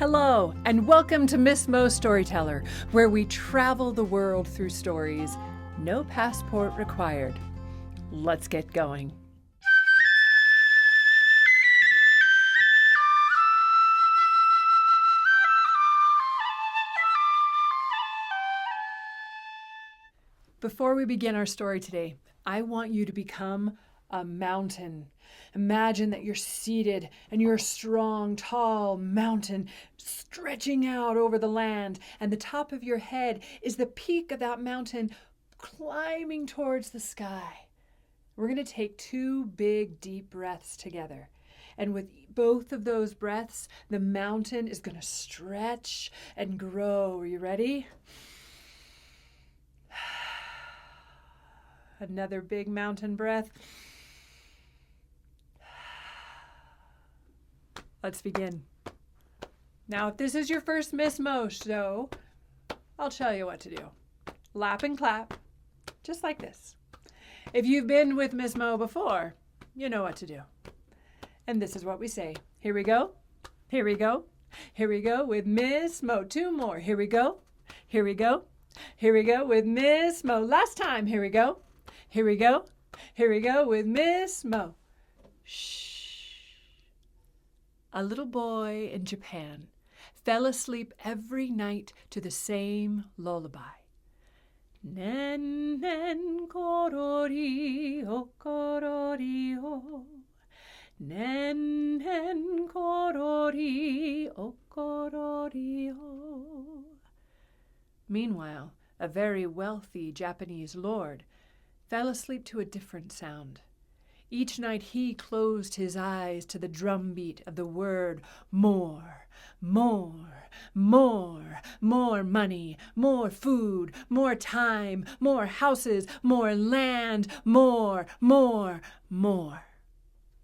Hello, and welcome to Miss Mo Storyteller, where we travel the world through stories. No passport required. Let's get going. Before we begin our story today, I want you to become a mountain. Imagine that you're seated and you're a strong, tall mountain stretching out over the land, and the top of your head is the peak of that mountain climbing towards the sky. We're going to take 2 big, deep breaths together. And with both of those breaths, the mountain is going to stretch and grow. Are you ready? Another big mountain breath. Let's begin. Now, if this is your first Miss Mo show, I'll tell you what to do. Lap and clap, just like this. If you've been with Miss Mo before, you know what to do. And this is what we say. Here we go. Here we go. Here we go with Miss Mo. 2 more. Here we go. Here we go. Here we go with Miss Mo. Last time. Here we go. Here we go. Here we go with Miss Mo. Shh. A little boy in Japan fell asleep every night to the same lullaby. Nen nen korori o korori o. Nen nen korori o korori o. Meanwhile, a very wealthy Japanese lord fell asleep to a different sound. Each night he closed his eyes to the drumbeat of the word more, more, more, more money, more food, more time, more houses, more land, more.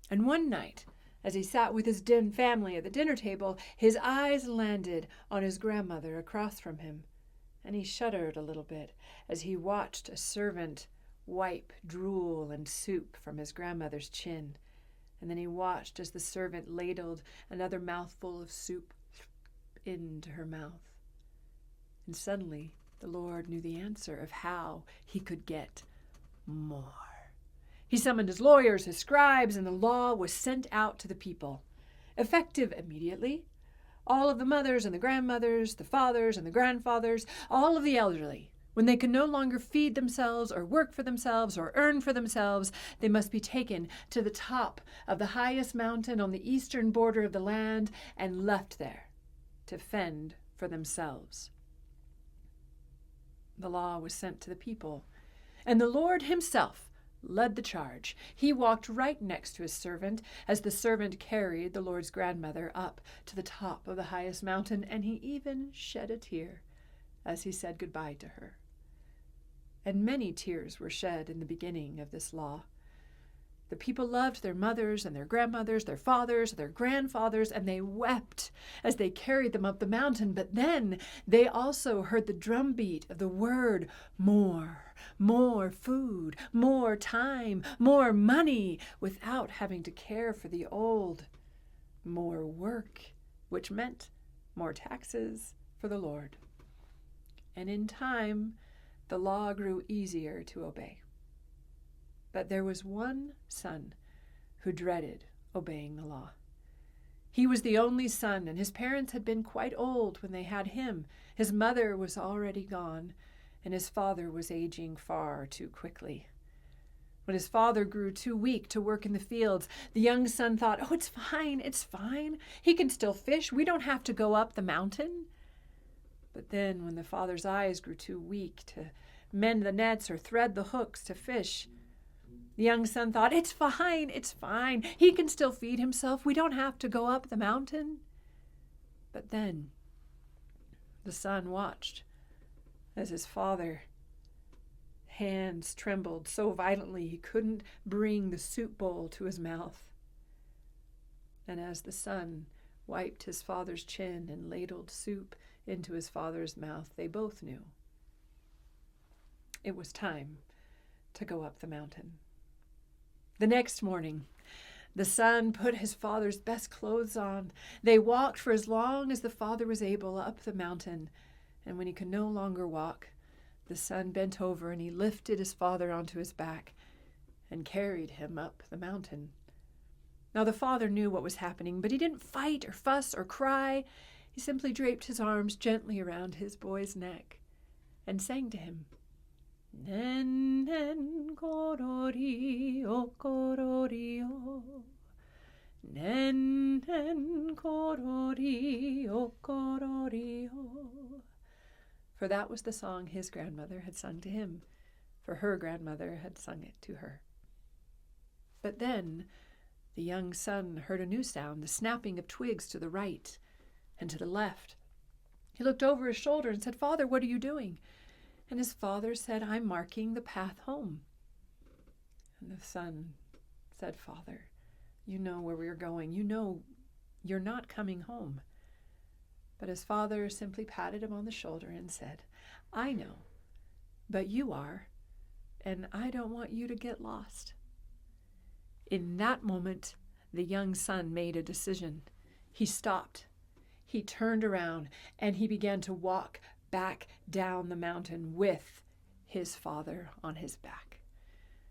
And one night, as he sat with his family at the dinner table, his eyes landed on his grandmother across from him, and he shuddered a little bit as he watched a servant wipe drool and soup from his grandmother's chin. And then he watched as the servant ladled another mouthful of soup into her mouth. And suddenly the Lord knew the answer of how he could get more. He summoned his lawyers, his scribes, and the law was sent out to the people, effective immediately. All of the mothers and the grandmothers, the fathers and the grandfathers, all of the elderly, when they could no longer feed themselves or work for themselves or earn for themselves, they must be taken to the top of the highest mountain on the eastern border of the land and left there to fend for themselves. The law was sent to the people, and the Lord himself led the charge. He walked right next to his servant as the servant carried the Lord's grandmother up to the top of the highest mountain, and he even shed a tear as he said goodbye to her. And many tears were shed in the beginning of this law. The people loved their mothers and their grandmothers, their fathers, their grandfathers, and they wept as they carried them up the mountain. But then they also heard the drumbeat of the word more, more food, more time, more money, without having to care for the old, more work, which meant more taxes for the Lord. And in time, the law grew easier to obey. But there was one son who dreaded obeying the law. He was the only son, and his parents had been quite old when they had him. His mother was already gone, and his father was aging far too quickly. When his father grew too weak to work in the fields, the young son thought, "Oh, it's fine. He can still fish. We don't have to go up the mountain." But then when the father's eyes grew too weak to mend the nets or thread the hooks to fish, the young son thought, it's fine. He can still feed himself. We don't have to go up the mountain." But then the son watched as his father's hands trembled so violently he couldn't bring the soup bowl to his mouth. And as the son wiped his father's chin and ladled soup into his father's mouth, they both knew it was time to go up the mountain. The next morning, The son put his father's best clothes on. They walked for as long as the father was able up the mountain. And when he could no longer walk, the son bent over and he lifted his father onto his back and carried him up the mountain. Now the father knew what was happening, but he didn't fight or fuss or cry. He simply draped his arms gently around his boy's neck and sang to him, "Nen, nen, korori, o korori, o. Nen, nen, korori, o korori, o." For that was the song his grandmother had sung to him, for her grandmother had sung it to her. But then the young son heard a new sound, the snapping of twigs to the right and to the left. He looked over his shoulder and said, "Father, what are you doing?" And his father said, "I'm marking the path home." And the son said, "Father, you know where we're going. You know you're not coming home." But his father simply patted him on the shoulder and said, "I know, but you are, and I don't want you to get lost." In that moment, the young son made a decision. He stopped. He turned around and he began to walk back down the mountain with his father on his back.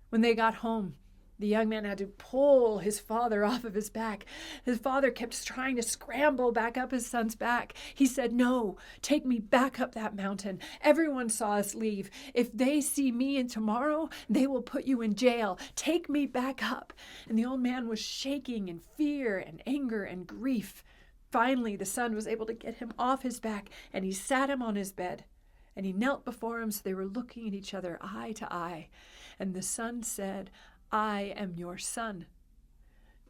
When they got home, the young man had to pull his father off of his back. His father kept trying to scramble back up his son's back. He said, "No, take me back up that mountain. Everyone saw us leave. If they see me and tomorrow, they will put you in jail. Take me back up." And the old man was shaking in fear and anger and grief. Finally, the son was able to get him off his back, and he sat him on his bed. And he knelt before him so they were looking at each other eye to eye. And the son said, "I am your son.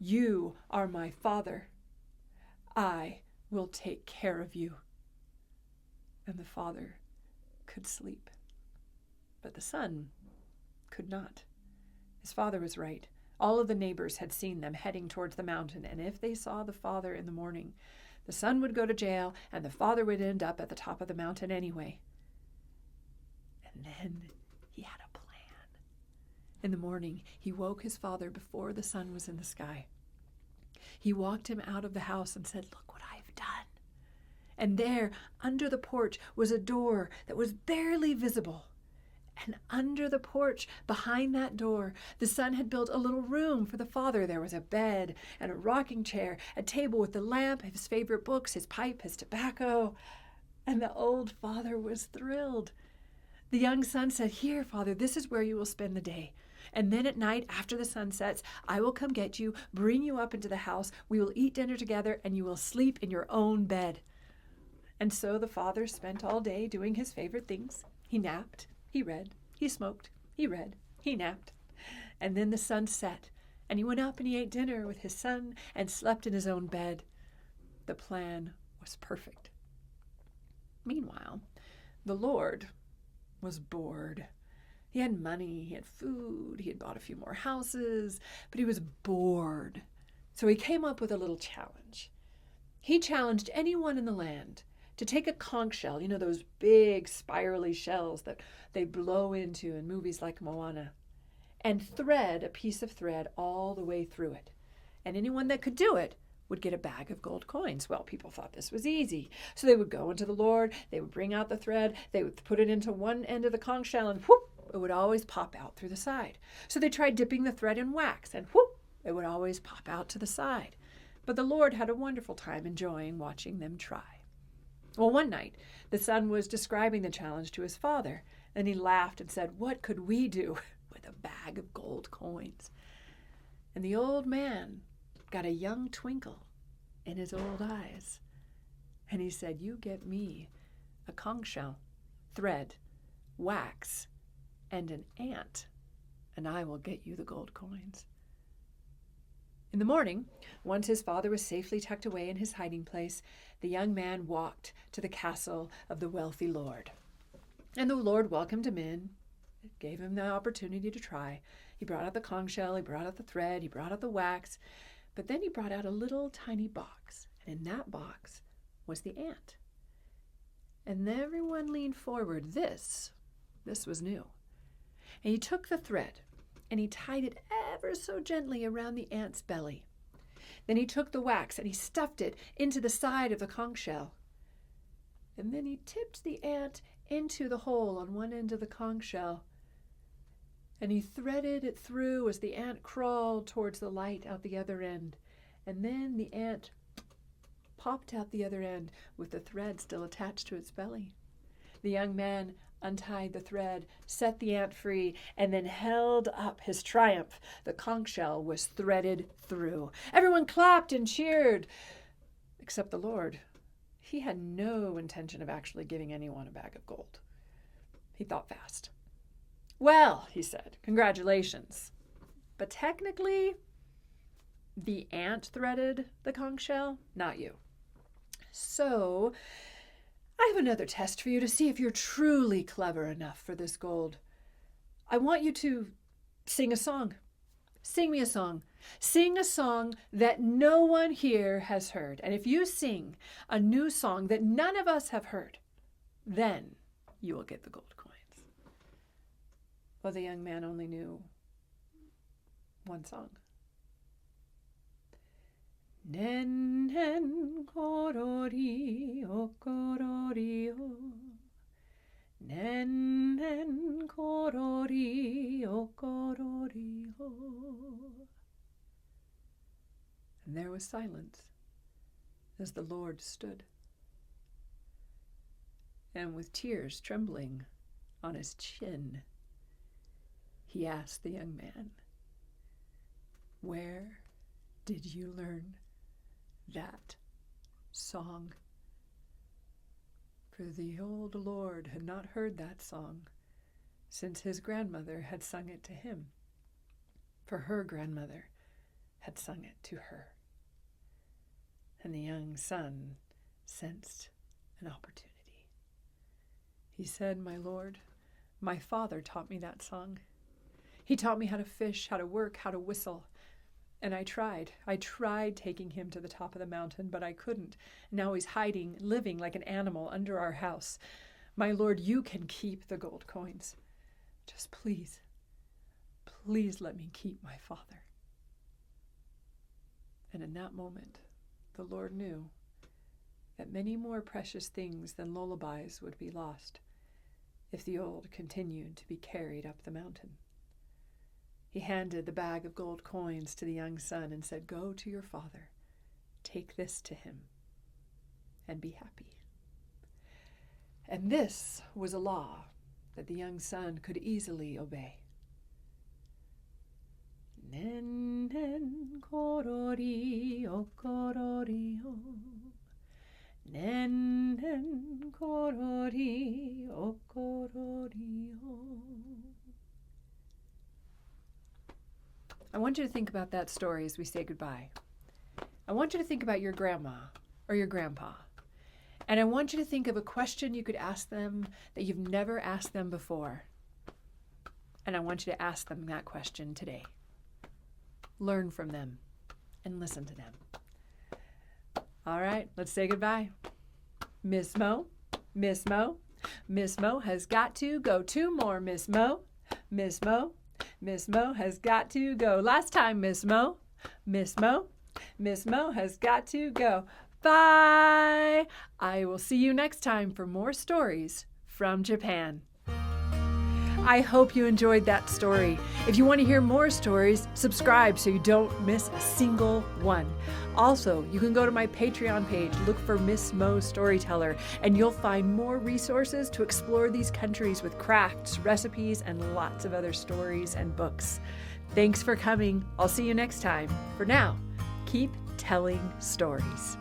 You are my father. I will take care of you." And the father could sleep. But the son could not. His father was right. All of the neighbors had seen them heading towards the mountain, and if they saw the father in the morning, the son would go to jail, and the father would end up at the top of the mountain anyway. And then he had a plan. In the morning, he woke his father before the sun was in the sky. He walked him out of the house and said, "Look what I've done." And there, under the porch, was a door that was barely visible. And under the porch, behind that door, the son had built a little room for the father. There was a bed and a rocking chair, a table with the lamp, his favorite books, his pipe, his tobacco. And the old father was thrilled. The young son said, "Here, father, this is where you will spend the day. And then at night, after the sun sets, I will come get you, bring you up into the house. We will eat dinner together, and you will sleep in your own bed." And so the father spent all day doing his favorite things. He napped, he read, he smoked, he read, he napped. And then the sun set, and he went up and he ate dinner with his son and slept in his own bed. The plan was perfect. Meanwhile, the Lord was bored. He had money, he had food, he had bought a few more houses, but he was bored. So he came up with a little challenge. He challenged anyone in the land to take a conch shell, those big spirally shells that they blow into in movies like Moana, and thread a piece of thread all the way through it. And anyone that could do it would get a bag of gold coins. Well, people thought this was easy. So they would go into the Lord, they would bring out the thread, they would put it into one end of the conch shell, and whoop, it would always pop out through the side. So they tried dipping the thread in wax, and whoop, it would always pop out to the side. But the Lord had a wonderful time enjoying watching them try. Well, one night, the son was describing the challenge to his father, and he laughed and said, "What could we do with a bag of gold coins?" And the old man got a young twinkle in his old eyes, and he said, "You get me a conch shell, thread, wax, and an ant, and I will get you the gold coins." In the morning, once his father was safely tucked away in his hiding place, the young man walked to the castle of the wealthy lord. And the lord welcomed him in, gave him the opportunity to try. He brought out the conch shell, he brought out the thread, he brought out the wax, but then he brought out a little tiny box, and in that box was the ant. And everyone leaned forward. This was new. And he took the thread, and he tied it ever so gently around the ant's belly. Then he took the wax and he stuffed it into the side of the conch shell. And then he tipped the ant into the hole on one end of the conch shell, and he threaded it through as the ant crawled towards the light out the other end. And then the ant popped out the other end with the thread still attached to its belly. The young man untied the thread, set the ant free, and then held up his triumph. The conch shell was threaded through. Everyone clapped and cheered, except the Lord. He had no intention of actually giving anyone a bag of gold. He thought fast. Well, he said, congratulations. But technically, the ant threaded the conch shell, not you. So, I have another test for you to see if you're truly clever enough for this gold. I want you to sing a song. Sing me a song. Sing a song that no one here has heard. And if you sing a new song that none of us have heard, then you will get the gold coins. Well, the young man only knew one song. Nen nen korori o korori o. Nen nen korori o korori o. And there was silence as the Lord stood. And with tears trembling on his chin, he asked the young man, "Where did you learn that song?" For the old Lord had not heard that song since his grandmother had sung it to him, for her grandmother had sung it to her. And the young son sensed an opportunity. He said, "My Lord, my father taught me that song. He taught me how to fish, how to work, how to whistle. And I tried. I tried taking him to the top of the mountain, but I couldn't. Now he's hiding, living like an animal under our house. My Lord, you can keep the gold coins. Just please, please let me keep my father." And in that moment, the Lord knew that many more precious things than lullabies would be lost if the old continued to be carried up the mountain. He handed the bag of gold coins to the young son and said, "Go to your father, take this to him, and be happy." And this was a law that the young son could easily obey. Nen nen korori o korori o. Nen nen korori o korori o. I want you to think about that story as we say goodbye. I want you to think about your grandma or your grandpa. And I want you to think of a question you could ask them that you've never asked them before. And I want you to ask them that question today. Learn from them and listen to them. All right, let's say goodbye. Miss Mo, Miss Mo, Miss Mo has got to go. Two more, Miss Mo, Miss Mo. Miss Mo has got to go. Last time, Miss Mo. Miss Mo. Miss Mo has got to go. Bye. I will see you next time for more stories from Japan. I hope you enjoyed that story. If you want to hear more stories, subscribe so you don't miss a single one. Also, you can go to my Patreon page, look for Miss Mo Storyteller, and you'll find more resources to explore these countries with crafts, recipes, and lots of other stories and books. Thanks for coming. I'll see you next time. For now, keep telling stories.